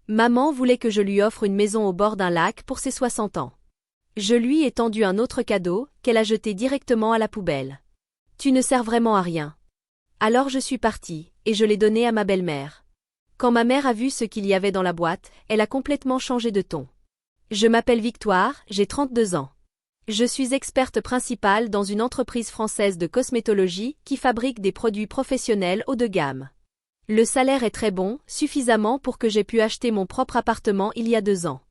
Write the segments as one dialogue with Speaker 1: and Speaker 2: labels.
Speaker 1: Maman voulait que je lui offre une maison au bord d'un lac pour ses 60 ans. Je lui ai tendu un autre cadeau, qu'elle a jeté directement à la poubelle. Tu ne sers vraiment à rien. Alors je suis partie, et je l'ai donné à ma belle-mère. Quand ma mère a vu ce qu'il y avait dans la boîte, elle a complètement changé de ton. Je m'appelle Victoire, j'ai 32 ans. Je suis experte principale dans une entreprise française de cosmétologie qui fabrique des produits professionnels haut de gamme. Le salaire est très bon, suffisamment pour que j'ai pu acheter mon propre appartement il y a 2 ans.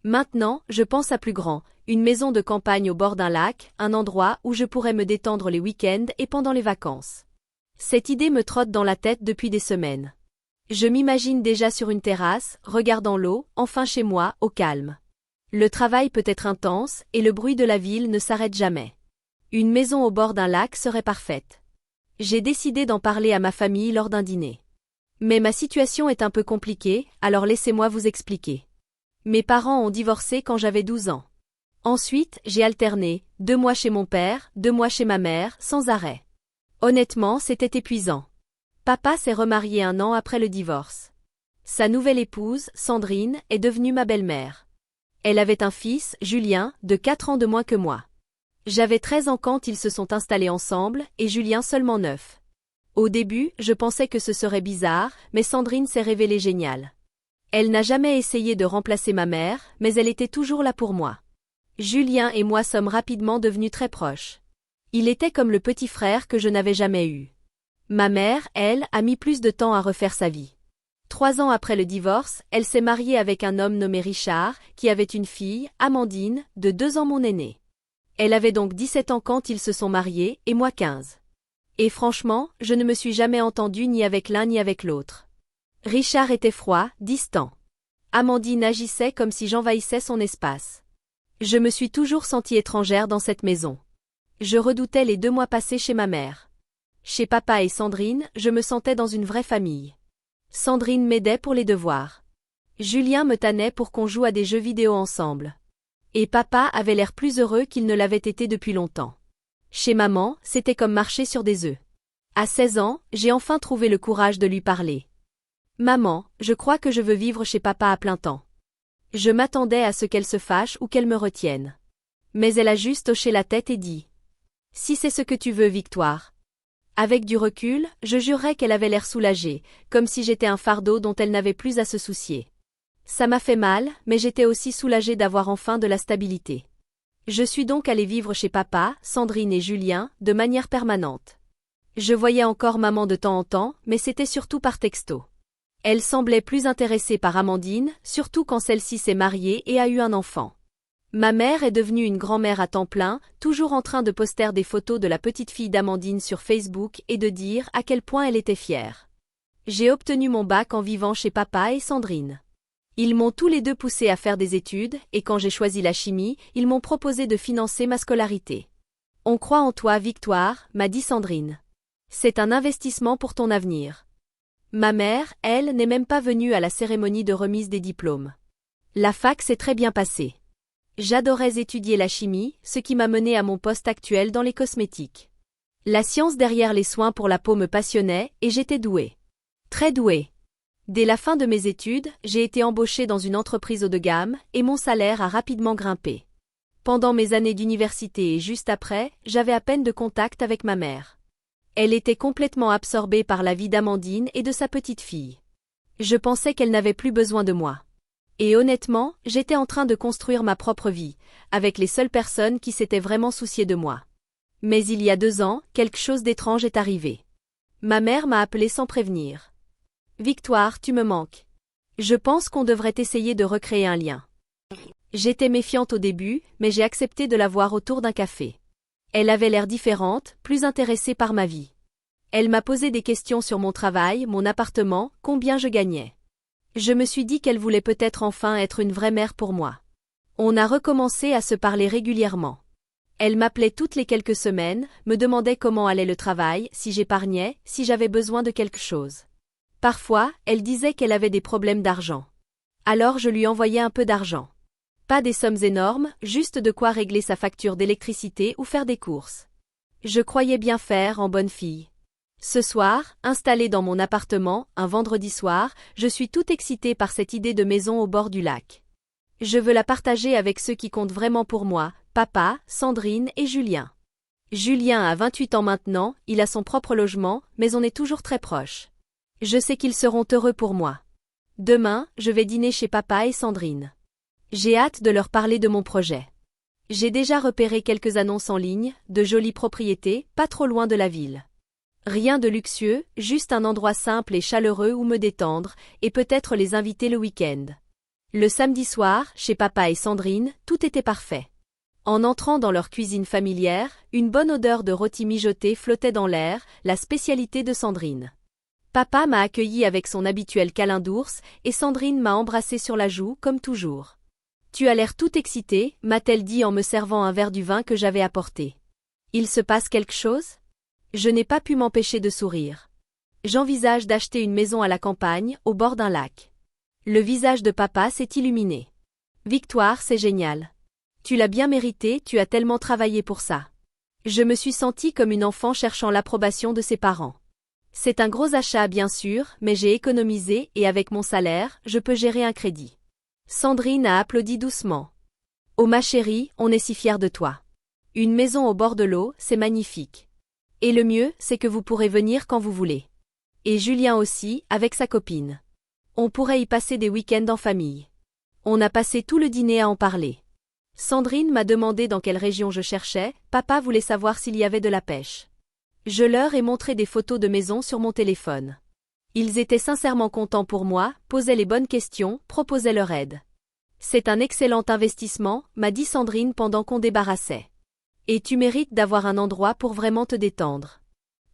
Speaker 1: Maintenant, je pense à plus grand, une maison de campagne au bord d'un lac, un endroit où je pourrais me détendre les week-ends et pendant les vacances. Cette idée me trotte dans la tête depuis des semaines. Je m'imagine déjà sur une terrasse, regardant l'eau, enfin chez moi, au calme. Le travail peut être intense, et le bruit de la ville ne s'arrête jamais. Une maison au bord d'un lac serait parfaite. J'ai décidé d'en parler à ma famille lors d'un dîner. Mais ma situation est un peu compliquée, alors laissez-moi vous expliquer. Mes parents ont divorcé quand j'avais 12 ans. Ensuite, j'ai alterné, 2 mois chez mon père, 2 mois chez ma mère, sans arrêt. Honnêtement, c'était épuisant. Papa s'est remarié 1 an après le divorce. Sa nouvelle épouse, Sandrine, est devenue ma belle-mère. Elle avait un fils, Julien, de 4 ans de moins que moi. J'avais 13 ans quand ils se sont installés ensemble, et Julien seulement 9. Au début, je pensais que ce serait bizarre, mais Sandrine s'est révélée géniale. Elle n'a jamais essayé de remplacer ma mère, mais elle était toujours là pour moi. Julien et moi sommes rapidement devenus très proches. Il était comme le petit frère que je n'avais jamais eu. Ma mère, elle, a mis plus de temps à refaire sa vie. 3 ans après le divorce, elle s'est mariée avec un homme nommé Richard, qui avait une fille, Amandine, de 2 ans mon aînée. Elle avait donc 17 ans quand ils se sont mariés, et moi 15. Et franchement, je ne me suis jamais entendue ni avec l'un ni avec l'autre. Richard était froid, distant. Amandine agissait comme si j'envahissais son espace. Je me suis toujours sentie étrangère dans cette maison. Je redoutais les 2 mois passés chez ma mère. Chez papa et Sandrine, je me sentais dans une vraie famille. Sandrine m'aidait pour les devoirs. Julien me tannait pour qu'on joue à des jeux vidéo ensemble. Et papa avait l'air plus heureux qu'il ne l'avait été depuis longtemps. Chez maman, c'était comme marcher sur des œufs. À 16 ans, j'ai enfin trouvé le courage de lui parler. Maman, je crois que je veux vivre chez papa à plein temps. Je m'attendais à ce qu'elle se fâche ou qu'elle me retienne. Mais elle a juste hoché la tête et dit. Si c'est ce que tu veux, Victoire. Avec du recul, je jurerais qu'elle avait l'air soulagée, comme si j'étais un fardeau dont elle n'avait plus à se soucier. Ça m'a fait mal, mais j'étais aussi soulagée d'avoir enfin de la stabilité. Je suis donc allée vivre chez papa, Sandrine et Julien, de manière permanente. Je voyais encore maman de temps en temps, mais c'était surtout par texto. Elle semblait plus intéressée par Amandine, surtout quand celle-ci s'est mariée et a eu un enfant. Ma mère est devenue une grand-mère à temps plein, toujours en train de poster des photos de la petite fille d'Amandine sur Facebook et de dire à quel point elle était fière. J'ai obtenu mon bac en vivant chez papa et Sandrine. Ils m'ont tous les deux poussé à faire des études, et quand j'ai choisi la chimie, ils m'ont proposé de financer ma scolarité. On croit en toi, Victoire, m'a dit Sandrine. C'est un investissement pour ton avenir. Ma mère, elle, n'est même pas venue à la cérémonie de remise des diplômes. La fac s'est très bien passée. J'adorais étudier la chimie, ce qui m'a menée à mon poste actuel dans les cosmétiques. La science derrière les soins pour la peau me passionnait, et j'étais douée. Très douée. Dès la fin de mes études, j'ai été embauchée dans une entreprise haut de gamme, et mon salaire a rapidement grimpé. Pendant mes années d'université et juste après, j'avais à peine de contact avec ma mère. Elle était complètement absorbée par la vie d'Amandine et de sa petite fille. Je pensais qu'elle n'avait plus besoin de moi. Et honnêtement, j'étais en train de construire ma propre vie, avec les seules personnes qui s'étaient vraiment souciées de moi. Mais il y a 2 ans, quelque chose d'étrange est arrivé. Ma mère m'a appelée sans prévenir. Victoire, tu me manques. Je pense qu'on devrait essayer de recréer un lien. J'étais méfiante au début, mais j'ai accepté de la voir autour d'un café. Elle avait l'air différente, plus intéressée par ma vie. Elle m'a posé des questions sur mon travail, mon appartement, combien je gagnais. Je me suis dit qu'elle voulait peut-être enfin être une vraie mère pour moi. On a recommencé à se parler régulièrement. Elle m'appelait toutes les quelques semaines, me demandait comment allait le travail, si j'épargnais, si j'avais besoin de quelque chose. Parfois, elle disait qu'elle avait des problèmes d'argent. Alors je lui envoyais un peu d'argent. Pas des sommes énormes, juste de quoi régler sa facture d'électricité ou faire des courses. Je croyais bien faire en bonne fille. Ce soir, installée dans mon appartement, un vendredi soir, je suis toute excitée par cette idée de maison au bord du lac. Je veux la partager avec ceux qui comptent vraiment pour moi, papa, Sandrine et Julien. Julien a 28 ans maintenant, il a son propre logement, mais on est toujours très proches. Je sais qu'ils seront heureux pour moi. Demain, je vais dîner chez papa et Sandrine. J'ai hâte de leur parler de mon projet. J'ai déjà repéré quelques annonces en ligne, de jolies propriétés, pas trop loin de la ville. Rien de luxueux, juste un endroit simple et chaleureux où me détendre, et peut-être les inviter le week-end. Le samedi soir, chez papa et Sandrine, tout était parfait. En entrant dans leur cuisine familière, une bonne odeur de rôti mijoté flottait dans l'air, la spécialité de Sandrine. Papa m'a accueilli avec son habituel câlin d'ours, et Sandrine m'a embrassé sur la joue, comme toujours. Tu as l'air tout excité, m'a-t-elle dit en me servant un verre du vin que j'avais apporté. Il se passe quelque chose? Je n'ai pas pu m'empêcher de sourire. J'envisage d'acheter une maison à la campagne, au bord d'un lac. Le visage de papa s'est illuminé. Victoire, c'est génial. Tu l'as bien mérité, tu as tellement travaillé pour ça. Je me suis sentie comme une enfant cherchant l'approbation de ses parents. C'est un gros achat bien sûr, mais j'ai économisé et avec mon salaire, je peux gérer un crédit. Sandrine a applaudi doucement. Oh ma chérie, on est si fiers de toi. Une maison au bord de l'eau, c'est magnifique. Et le mieux, c'est que vous pourrez venir quand vous voulez. Et Julien aussi, avec sa copine. On pourrait y passer des week-ends en famille. On a passé tout le dîner à en parler. Sandrine m'a demandé dans quelle région je cherchais, papa voulait savoir s'il y avait de la pêche. Je leur ai montré des photos de maisons sur mon téléphone. Ils étaient sincèrement contents pour moi, posaient les bonnes questions, proposaient leur aide. C'est un excellent investissement, m'a dit Sandrine pendant qu'on débarrassait. Et tu mérites d'avoir un endroit pour vraiment te détendre.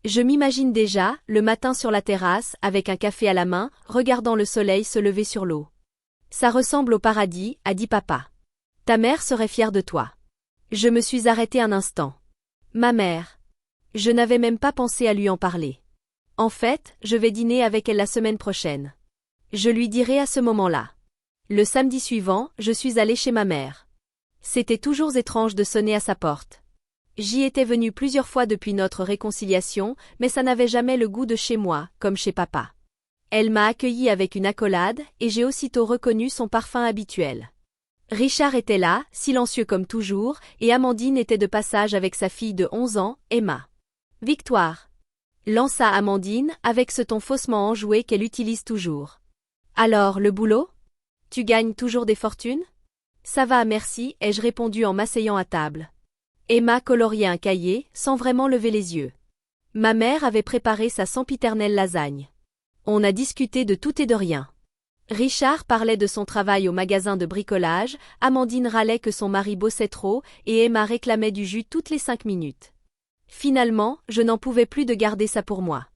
Speaker 1: Je m'imagine déjà, le matin sur la terrasse, avec un café à la main, regardant le soleil se lever sur l'eau. Ça ressemble au paradis, a dit papa. Ta mère serait fière de toi. Je me suis arrêtée un instant. Ma mère. Je n'avais même pas pensé à lui en parler. En fait, je vais dîner avec elle la semaine prochaine. Je lui dirai à ce moment-là. Le samedi suivant, je suis allée chez ma mère. C'était toujours étrange de sonner à sa porte. J'y étais venue plusieurs fois depuis notre réconciliation, mais ça n'avait jamais le goût de chez moi, comme chez papa. Elle m'a accueillie avec une accolade, et j'ai aussitôt reconnu son parfum habituel. Richard était là, silencieux comme toujours, et Amandine était de passage avec sa fille de 11 ans, Emma. Victoire. Lança Amandine, avec ce ton faussement enjoué qu'elle utilise toujours. Alors, le boulot? Tu gagnes toujours des fortunes? Ça va, merci, ai-je répondu en m'asseyant à table. Emma coloriait un cahier, sans vraiment lever les yeux. Ma mère avait préparé sa sempiternelle lasagne. On a discuté de tout et de rien. Richard parlait de son travail au magasin de bricolage, Amandine râlait que son mari bossait trop, et Emma réclamait du jus toutes les 5 minutes. Finalement, je n'en pouvais plus de garder ça pour moi.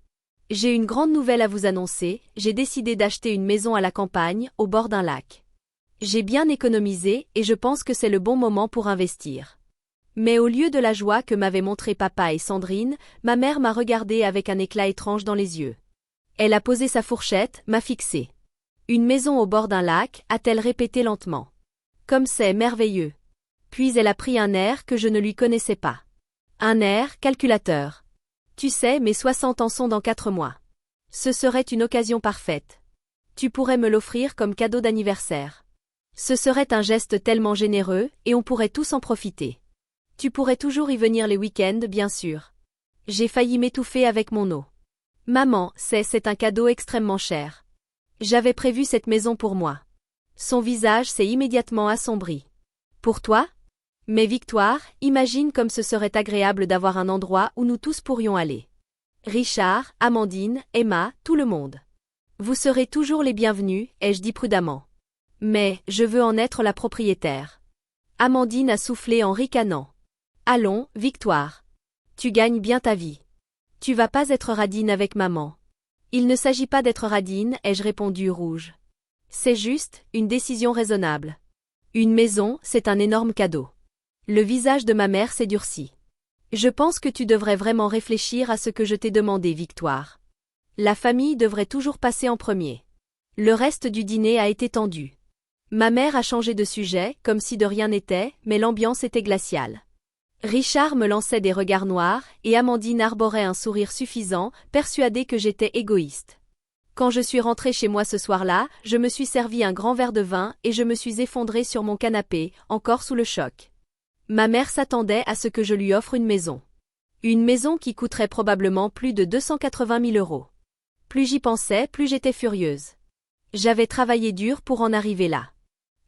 Speaker 1: J'ai une grande nouvelle à vous annoncer, j'ai décidé d'acheter une maison à la campagne, au bord d'un lac. J'ai bien économisé, et je pense que c'est le bon moment pour investir. Mais au lieu de la joie que m'avaient montré papa et Sandrine, ma mère m'a regardée avec un éclat étrange dans les yeux. Elle a posé sa fourchette, m'a fixée. Une maison au bord d'un lac, a-t-elle répété lentement. Comme c'est merveilleux. Puis elle a pris un air que je ne lui connaissais pas. Un air calculateur. Tu sais, mes 60 ans sont dans 4 mois. Ce serait une occasion parfaite. Tu pourrais me l'offrir comme cadeau d'anniversaire. Ce serait un geste tellement généreux, et on pourrait tous en profiter. Tu pourrais toujours y venir les week-ends, bien sûr. J'ai failli m'étouffer avec mon eau. Maman, c'est un cadeau extrêmement cher. J'avais prévu cette maison pour moi. Son visage s'est immédiatement assombri. Pour toi? Mais Victoire, imagine comme ce serait agréable d'avoir un endroit où nous tous pourrions aller. Richard, Amandine, Emma, tout le monde. Vous serez toujours les bienvenus, ai-je dit prudemment. Mais, je veux en être la propriétaire. Amandine a soufflé en ricanant. Allons, Victoire. Tu gagnes bien ta vie. Tu vas pas être radine avec maman. Il ne s'agit pas d'être radine, ai-je répondu rouge. C'est juste, une décision raisonnable. Une maison, c'est un énorme cadeau. Le visage de ma mère s'est durci. Je pense que tu devrais vraiment réfléchir à ce que je t'ai demandé, Victoire. La famille devrait toujours passer en premier. Le reste du dîner a été tendu. Ma mère a changé de sujet, comme si de rien n'était, mais l'ambiance était glaciale. Richard me lançait des regards noirs, et Amandine arborait un sourire suffisant, persuadée que j'étais égoïste. Quand je suis rentrée chez moi ce soir-là, je me suis servi un grand verre de vin et je me suis effondrée sur mon canapé, encore sous le choc. Ma mère s'attendait à ce que je lui offre une maison. Une maison qui coûterait probablement plus de 280 000 euros. Plus j'y pensais, plus j'étais furieuse. J'avais travaillé dur pour en arriver là.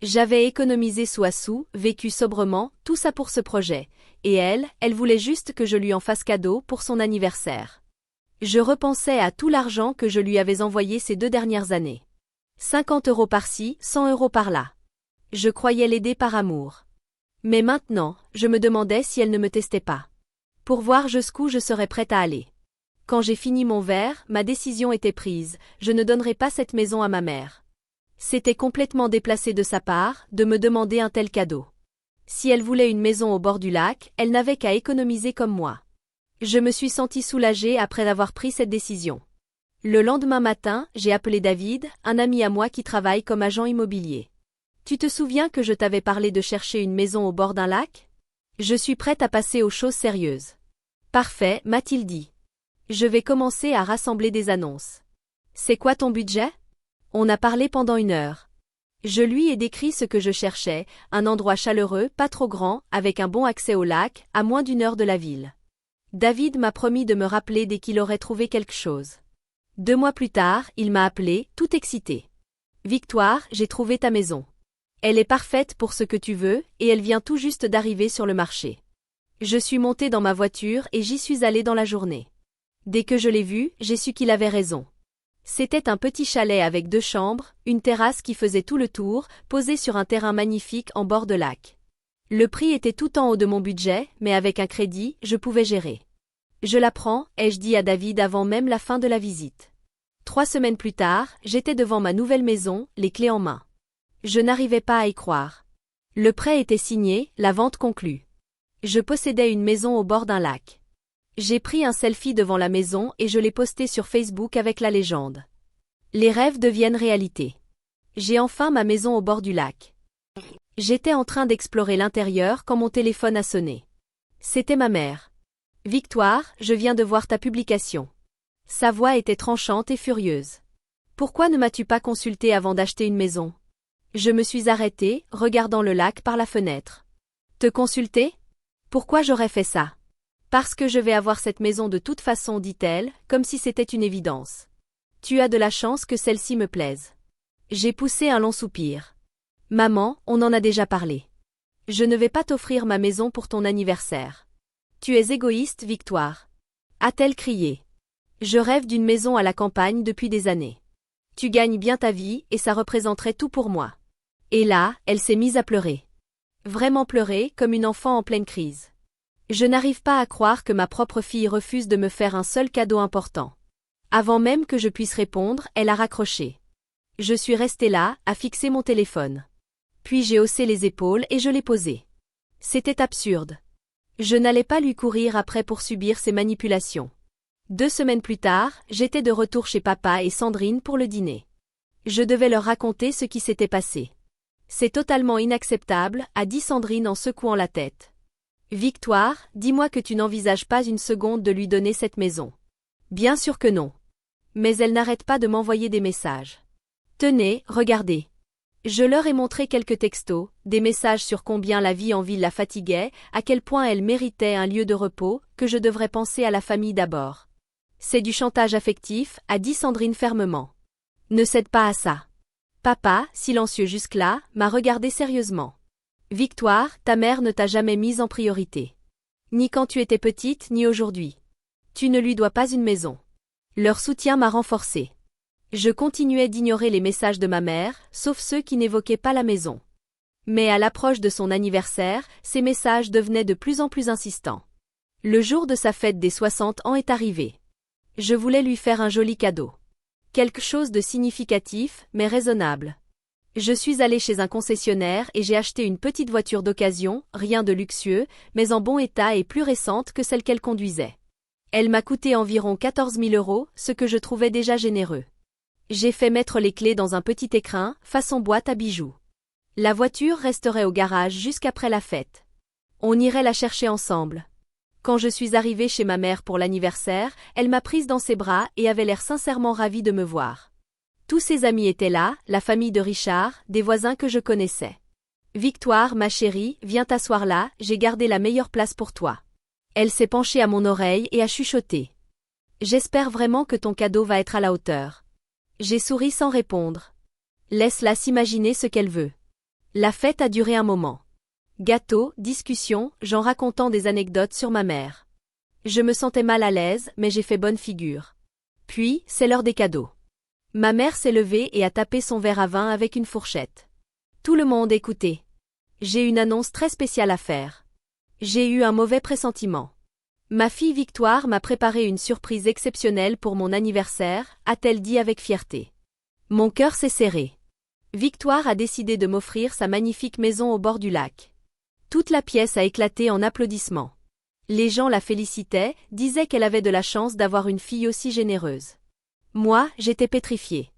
Speaker 1: J'avais économisé sou à sou, vécu sobrement, tout ça pour ce projet, et elle voulait juste que je lui en fasse cadeau pour son anniversaire. Je repensais à tout l'argent que je lui avais envoyé ces 2 dernières années. 50 euros par-ci, 100 euros par-là. Je croyais l'aider par amour. Mais maintenant, je me demandais si elle ne me testait pas. Pour voir jusqu'où je serais prête à aller. Quand j'ai fini mon verre, ma décision était prise, je ne donnerai pas cette maison à ma mère. C'était complètement déplacé de sa part, de me demander un tel cadeau. Si elle voulait une maison au bord du lac, elle n'avait qu'à économiser comme moi. Je me suis sentie soulagée après avoir pris cette décision. Le lendemain matin, j'ai appelé David, un ami à moi qui travaille comme agent immobilier. Tu te souviens que je t'avais parlé de chercher une maison au bord d'un lac? Je suis prête à passer aux choses sérieuses. Parfait, m'a-t-il dit. Je vais commencer à rassembler des annonces. C'est quoi ton budget? On a parlé pendant 1 heure. Je lui ai décrit ce que je cherchais, un endroit chaleureux, pas trop grand, avec un bon accès au lac, à moins d'1 heure de la ville. David m'a promis de me rappeler dès qu'il aurait trouvé quelque chose. 2 mois plus tard, il m'a appelé, tout excité. Victoire, j'ai trouvé ta maison. Elle est parfaite pour ce que tu veux, et elle vient tout juste d'arriver sur le marché. Je suis montée dans ma voiture et j'y suis allée dans la journée. Dès que je l'ai vu, j'ai su qu'il avait raison. C'était un petit chalet avec 2 chambres, une terrasse qui faisait tout le tour, posée sur un terrain magnifique en bord de lac. Le prix était tout en haut de mon budget, mais avec un crédit, je pouvais gérer. Je la prends, ai-je dit à David avant même la fin de la visite. 3 semaines plus tard, j'étais devant ma nouvelle maison, les clés en main. Je n'arrivais pas à y croire. Le prêt était signé, la vente conclue. Je possédais une maison au bord d'un lac. J'ai pris un selfie devant la maison et je l'ai posté sur Facebook avec la légende. Les rêves deviennent réalité. J'ai enfin ma maison au bord du lac. J'étais en train d'explorer l'intérieur quand mon téléphone a sonné. C'était ma mère. Victoire, je viens de voir ta publication. Sa voix était tranchante et furieuse. Pourquoi ne m'as-tu pas consulté avant d'acheter une maison? Je me suis arrêtée, regardant le lac par la fenêtre. Te consulter? Pourquoi j'aurais fait ça? Parce que je vais avoir cette maison de toute façon, dit-elle, comme si c'était une évidence. Tu as de la chance que celle-ci me plaise. J'ai poussé un long soupir. Maman, on en a déjà parlé. Je ne vais pas t'offrir ma maison pour ton anniversaire. Tu es égoïste, Victoire. A-t-elle crié. Je rêve d'une maison à la campagne depuis des années. Tu gagnes bien ta vie et ça représenterait tout pour moi. Et là, elle s'est mise à pleurer. Vraiment pleurer, comme une enfant en pleine crise. Je n'arrive pas à croire que ma propre fille refuse de me faire un seul cadeau important. Avant même que je puisse répondre, elle a raccroché. Je suis restée là, à fixer mon téléphone. Puis j'ai haussé les épaules et je l'ai posé. C'était absurde. Je n'allais pas lui courir après pour subir ses manipulations. 2 semaines plus tard, j'étais de retour chez papa et Sandrine pour le dîner. Je devais leur raconter ce qui s'était passé. C'est totalement inacceptable, a dit Sandrine en secouant la tête. Victoire, dis-moi que tu n'envisages pas une seconde de lui donner cette maison. Bien sûr que non. Mais elle n'arrête pas de m'envoyer des messages. Tenez, regardez. Je leur ai montré quelques textos, des messages sur combien la vie en ville la fatiguait, à quel point elle méritait un lieu de repos, que je devrais penser à la famille d'abord. C'est du chantage affectif, a dit Sandrine fermement. Ne cède pas à ça. Papa, silencieux jusque-là, m'a regardé sérieusement. Victoire, ta mère ne t'a jamais mise en priorité. Ni quand tu étais petite, ni aujourd'hui. Tu ne lui dois pas une maison. Leur soutien m'a renforcé. Je continuais d'ignorer les messages de ma mère, sauf ceux qui n'évoquaient pas la maison. Mais à l'approche de son anniversaire, ces messages devenaient de plus en plus insistants. Le jour de sa fête des 60 ans est arrivé. Je voulais lui faire un joli cadeau. Quelque chose de significatif, mais raisonnable. Je suis allée chez un concessionnaire et j'ai acheté une petite voiture d'occasion, rien de luxueux, mais en bon état et plus récente que celle qu'elle conduisait. Elle m'a coûté environ 14 000 euros, ce que je trouvais déjà généreux. J'ai fait mettre les clés dans un petit écrin, façon boîte à bijoux. La voiture resterait au garage jusqu'après la fête. On irait la chercher ensemble. Quand je suis arrivée chez ma mère pour l'anniversaire, elle m'a prise dans ses bras et avait l'air sincèrement ravie de me voir. Tous ses amis étaient là, la famille de Richard, des voisins que je connaissais. Victoire, ma chérie, viens t'asseoir là, j'ai gardé la meilleure place pour toi. Elle s'est penchée à mon oreille et a chuchoté. J'espère vraiment que ton cadeau va être à la hauteur. J'ai souri sans répondre. Laisse-la s'imaginer ce qu'elle veut. La fête a duré un moment. Gâteaux, discussions, j'en racontant des anecdotes sur ma mère. Je me sentais mal à l'aise, mais j'ai fait bonne figure. Puis, c'est l'heure des cadeaux. Ma mère s'est levée et a tapé son verre à vin avec une fourchette. Tout le monde écoutait. J'ai une annonce très spéciale à faire. J'ai eu un mauvais pressentiment. Ma fille Victoire m'a préparé une surprise exceptionnelle pour mon anniversaire, a-t-elle dit avec fierté. Mon cœur s'est serré. Victoire a décidé de m'offrir sa magnifique maison au bord du lac. Toute la pièce a éclaté en applaudissements. Les gens la félicitaient, disaient qu'elle avait de la chance d'avoir une fille aussi généreuse. Moi, j'étais pétrifiée.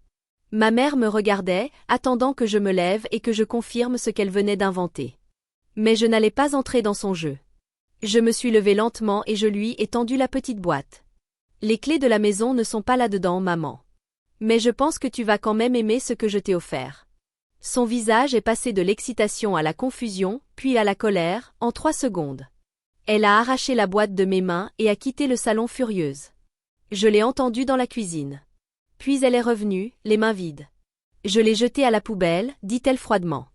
Speaker 1: Ma mère me regardait, attendant que je me lève et que je confirme ce qu'elle venait d'inventer. Mais je n'allais pas entrer dans son jeu. Je me suis levée lentement et je lui ai tendu la petite boîte. Les clés de la maison ne sont pas là-dedans, maman. Mais je pense que tu vas quand même aimer ce que je t'ai offert. Son visage est passé de l'excitation à la confusion, puis à la colère, en 3 secondes. Elle a arraché la boîte de mes mains et a quitté le salon furieuse. Je l'ai entendue dans la cuisine. Puis elle est revenue, les mains vides. Je l'ai jetée à la poubelle, dit-elle froidement.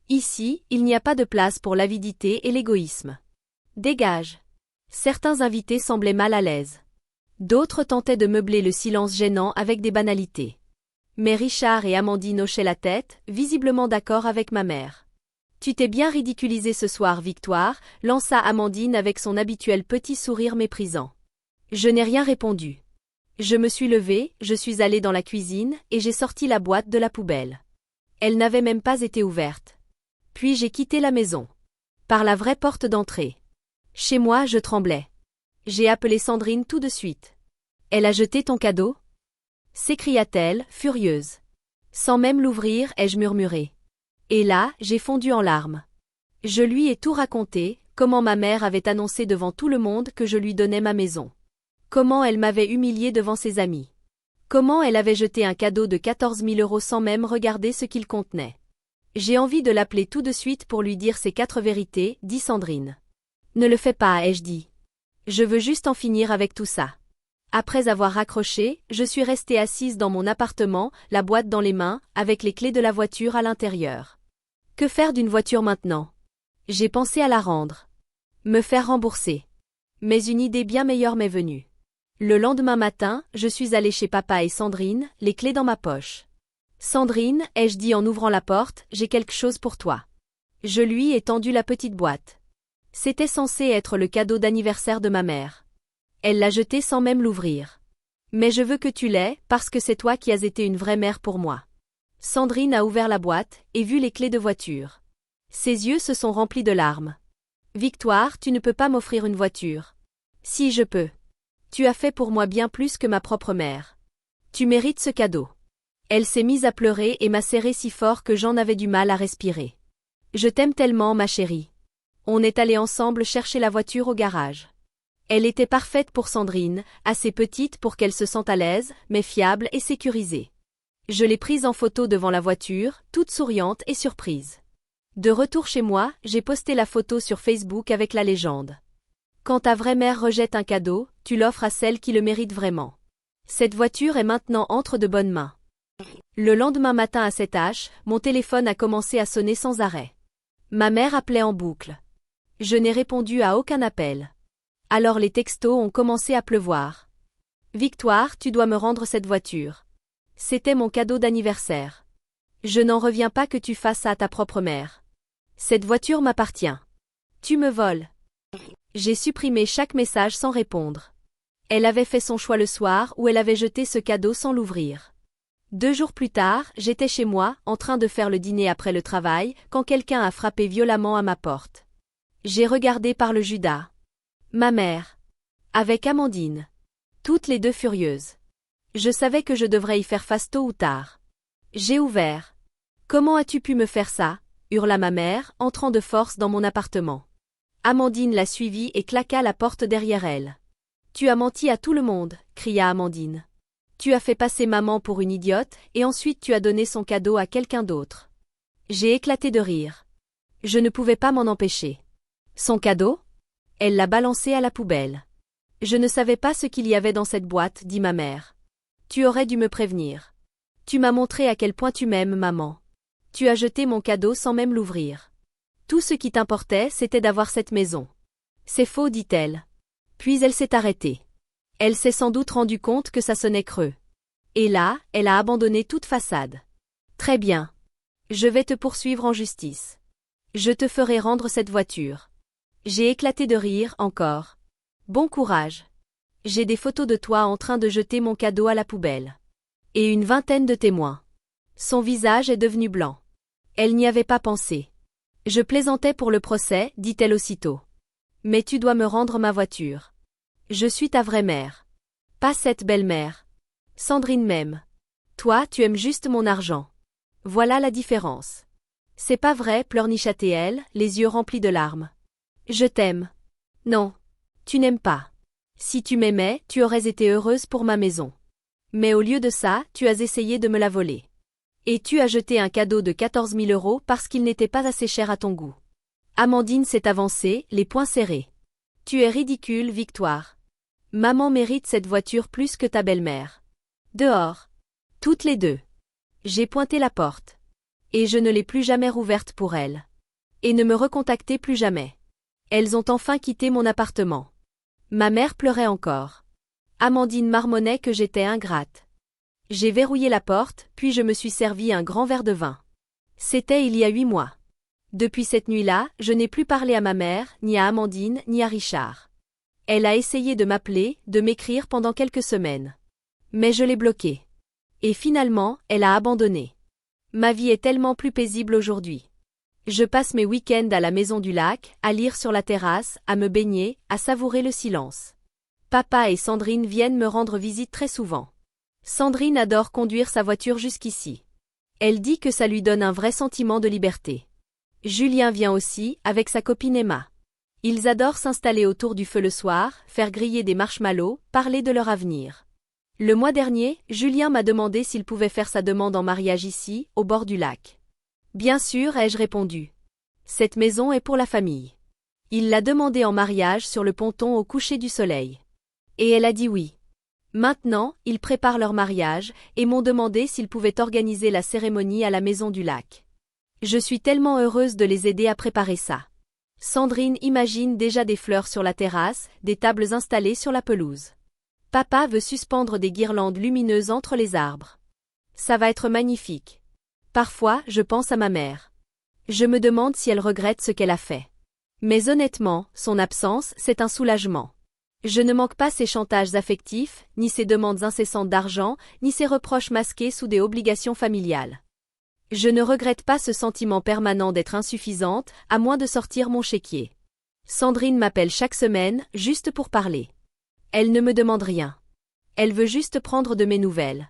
Speaker 1: Ici, il n'y a pas de place pour l'avidité et l'égoïsme. Dégage. Certains invités semblaient mal à l'aise. D'autres tentaient de meubler le silence gênant avec des banalités. Mais Richard et Amandine hochaient la tête, visiblement d'accord avec ma mère. Tu t'es bien ridiculisée ce soir, Victoire, lança Amandine avec son habituel petit sourire méprisant. Je n'ai rien répondu. Je me suis levée, je suis allée dans la cuisine et j'ai sorti la boîte de la poubelle. Elle n'avait même pas été ouverte. Puis j'ai quitté la maison. Par la vraie porte d'entrée. Chez moi, je tremblais. J'ai appelé Sandrine tout de suite. Elle a jeté ton cadeau ? S'écria-t-elle, furieuse. Sans même l'ouvrir, ai-je murmuré. Et là, j'ai fondu en larmes. Je lui ai tout raconté, comment ma mère avait annoncé devant tout le monde que je lui donnais ma maison. Comment elle m'avait humiliée devant ses amis. Comment elle avait jeté un cadeau de 14 000 € sans même regarder ce qu'il contenait. J'ai envie de l'appeler tout de suite pour lui dire ces 4 vérités, dit Sandrine. Ne le fais pas, ai-je dit. Je veux juste en finir avec tout ça. Après avoir raccroché, je suis restée assise dans mon appartement, la boîte dans les mains, avec les clés de la voiture à l'intérieur. Que faire d'une voiture maintenant? J'ai pensé à la rendre. Me faire rembourser. Mais une idée bien meilleure m'est venue. Le lendemain matin, je suis allée chez papa et Sandrine, les clés dans ma poche. Sandrine, ai-je dit en ouvrant la porte, j'ai quelque chose pour toi. Je lui ai tendu la petite boîte. C'était censé être le cadeau d'anniversaire de ma mère. Elle l'a jeté sans même l'ouvrir. Mais je veux que tu l'aies, parce que c'est toi qui as été une vraie mère pour moi. Sandrine a ouvert la boîte, et vu les clés de voiture. Ses yeux se sont remplis de larmes. Victoire, tu ne peux pas m'offrir une voiture. Si je peux. Tu as fait pour moi bien plus que ma propre mère. Tu mérites ce cadeau. Elle s'est mise à pleurer et m'a serré si fort que j'en avais du mal à respirer. Je t'aime tellement, ma chérie. On est allés ensemble chercher la voiture au garage. Elle était parfaite pour Sandrine, assez petite pour qu'elle se sente à l'aise, mais fiable et sécurisée. Je l'ai prise en photo devant la voiture, toute souriante et surprise. De retour chez moi, j'ai posté la photo sur Facebook avec la légende. Quand ta vraie mère rejette un cadeau, tu l'offres à celle qui le mérite vraiment. Cette voiture est maintenant entre de bonnes mains. Le lendemain matin à 7h, mon téléphone a commencé à sonner sans arrêt. Ma mère appelait en boucle. Je n'ai répondu à aucun appel. Alors les textos ont commencé à pleuvoir. Victoire, tu dois me rendre cette voiture. C'était mon cadeau d'anniversaire. Je n'en reviens pas que tu fasses ça à ta propre mère. Cette voiture m'appartient. Tu me voles. J'ai supprimé chaque message sans répondre. Elle avait fait son choix le soir où elle avait jeté ce cadeau sans l'ouvrir. 2 jours plus tard, j'étais chez moi, en train de faire le dîner après le travail, quand quelqu'un a frappé violemment à ma porte. J'ai regardé par le Judas. Ma mère. Avec Amandine. Toutes les deux furieuses. Je savais que je devrais y faire face tôt ou tard. J'ai ouvert. Comment as-tu pu me faire ça? Hurla ma mère, entrant de force dans mon appartement. Amandine la suivit et claqua la porte derrière elle. Tu as menti à tout le monde, cria Amandine. Tu as fait passer maman pour une idiote et ensuite tu as donné son cadeau à quelqu'un d'autre. J'ai éclaté de rire. Je ne pouvais pas m'en empêcher. Son cadeau? Elle l'a balancé à la poubelle. Je ne savais pas ce qu'il y avait dans cette boîte, dit ma mère. Tu aurais dû me prévenir. Tu m'as montré à quel point tu m'aimes, maman. Tu as jeté mon cadeau sans même l'ouvrir. Tout ce qui t'importait, c'était d'avoir cette maison. C'est faux, dit-elle. Puis elle s'est arrêtée. Elle s'est sans doute rendue compte que ça sonnait creux. Et là, elle a abandonné toute façade. Très bien. Je vais te poursuivre en justice. Je te ferai rendre cette voiture. J'ai éclaté de rire, encore. Bon courage. J'ai des photos de toi en train de jeter mon cadeau à la poubelle. Et une vingtaine de témoins. Son visage est devenu blanc. Elle n'y avait pas pensé. Je plaisantais pour le procès, dit-elle aussitôt. Mais tu dois me rendre ma voiture. Je suis ta vraie mère. Pas cette belle-mère. Sandrine m'aime. Toi, tu aimes juste mon argent. Voilà la différence. C'est pas vrai, pleurnicha-t-elle, les yeux remplis de larmes. Je t'aime. Non. Tu n'aimes pas. Si tu m'aimais, tu aurais été heureuse pour ma maison. Mais au lieu de ça, tu as essayé de me la voler. Et tu as jeté un cadeau de 14 000 € parce qu'il n'était pas assez cher à ton goût. Amandine s'est avancée, les poings serrés. Tu es ridicule, Victoire. Maman mérite cette voiture plus que ta belle-mère. Dehors. Toutes les deux. J'ai pointé la porte. Et je ne l'ai plus jamais rouverte pour elle. Et ne me recontactez plus jamais. Elles ont enfin quitté mon appartement. Ma mère pleurait encore. Amandine marmonnait que j'étais ingrate. J'ai verrouillé la porte, puis je me suis servi un grand verre de vin. C'était il y a 8 mois. Depuis cette nuit-là, je n'ai plus parlé à ma mère, ni à Amandine, ni à Richard. Elle a essayé de m'appeler, de m'écrire pendant quelques semaines. Mais je l'ai bloquée. Et finalement, elle a abandonné. Ma vie est tellement plus paisible aujourd'hui. Je passe mes week-ends à la maison du lac, à lire sur la terrasse, à me baigner, à savourer le silence. Papa et Sandrine viennent me rendre visite très souvent. Sandrine adore conduire sa voiture jusqu'ici. Elle dit que ça lui donne un vrai sentiment de liberté. Julien vient aussi, avec sa copine Emma. Ils adorent s'installer autour du feu le soir, faire griller des marshmallows, parler de leur avenir. Le mois dernier, Julien m'a demandé s'il pouvait faire sa demande en mariage ici, au bord du lac. Bien sûr, ai-je répondu. Cette maison est pour la famille. Il l'a demandé en mariage sur le ponton au coucher du soleil. Et elle a dit oui. Maintenant, ils préparent leur mariage, et m'ont demandé s'ils pouvaient organiser la cérémonie à la maison du lac. Je suis tellement heureuse de les aider à préparer ça. Sandrine imagine déjà des fleurs sur la terrasse, des tables installées sur la pelouse. Papa veut suspendre des guirlandes lumineuses entre les arbres. Ça va être magnifique. Parfois, je pense à ma mère. Je me demande si elle regrette ce qu'elle a fait. Mais honnêtement, son absence, c'est un soulagement. Je ne manque pas ses chantages affectifs, ni ses demandes incessantes d'argent, ni ses reproches masqués sous des obligations familiales. Je ne regrette pas ce sentiment permanent d'être insuffisante, à moins de sortir mon chéquier. Sandrine m'appelle chaque semaine, juste pour parler. Elle ne me demande rien. Elle veut juste prendre de mes nouvelles.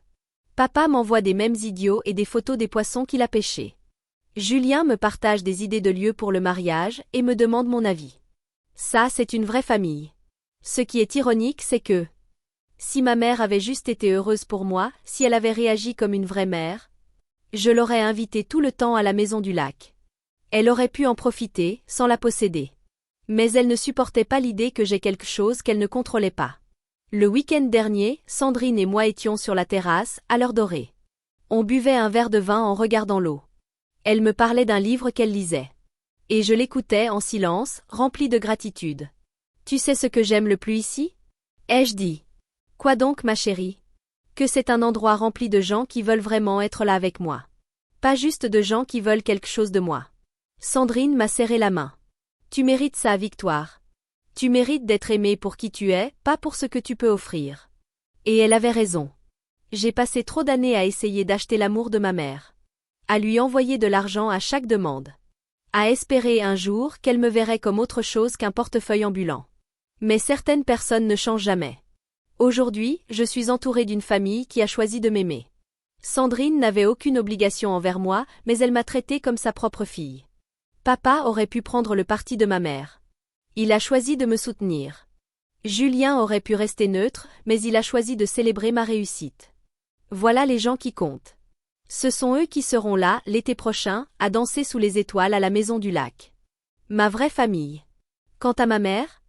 Speaker 1: Papa m'envoie des mèmes idiots et des photos des poissons qu'il a pêchés. Julien me partage des idées de lieux pour le mariage et me demande mon avis. Ça, c'est une vraie famille. Ce qui est ironique, c'est que si ma mère avait juste été heureuse pour moi, si elle avait réagi comme une vraie mère, je l'aurais invitée tout le temps à la maison du lac. Elle aurait pu en profiter, sans la posséder. Mais elle ne supportait pas l'idée que j'ai quelque chose qu'elle ne contrôlait pas. Le week-end dernier, Sandrine et moi étions sur la terrasse, à l'heure dorée. On buvait un verre de vin en regardant l'eau. Elle me parlait d'un livre qu'elle lisait. Et je l'écoutais en silence, rempli de gratitude. Tu sais ce que j'aime le plus ici? Ai-je dit. Quoi donc, ma chérie? Que c'est un endroit rempli de gens qui veulent vraiment être là avec moi. Pas juste de gens qui veulent quelque chose de moi. Sandrine m'a serré la main. Tu mérites ça, Victoire. Tu mérites d'être aimée pour qui tu es, pas pour ce que tu peux offrir. Et elle avait raison. J'ai passé trop d'années à essayer d'acheter l'amour de ma mère. À lui envoyer de l'argent à chaque demande. À espérer un jour qu'elle me verrait comme autre chose qu'un portefeuille ambulant. Mais certaines personnes ne changent jamais. Aujourd'hui, je suis entourée d'une famille qui a choisi de m'aimer. Sandrine n'avait aucune obligation envers moi, mais elle m'a traitée comme sa propre fille. Papa aurait pu prendre le parti de ma mère. Il a choisi de me soutenir. Julien aurait pu rester neutre, mais il a choisi de célébrer ma réussite. Voilà les gens qui comptent. Ce sont eux qui seront là, l'été prochain, à danser sous les étoiles à la Maison du Lac. Ma vraie famille. Quant à ma mère,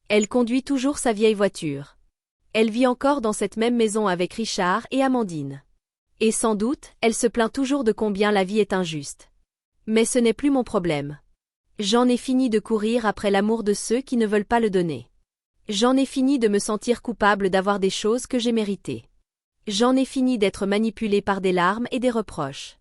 Speaker 1: elle conduit toujours sa vieille voiture. Elle vit encore dans cette même maison avec Richard et Amandine. Et sans doute, elle se plaint toujours de combien la vie est injuste. Mais ce n'est plus mon problème. J'en ai fini de courir après l'amour de ceux qui ne veulent pas le donner. J'en ai fini de me sentir coupable d'avoir des choses que j'ai méritées. J'en ai fini d'être manipulée par des larmes et des reproches.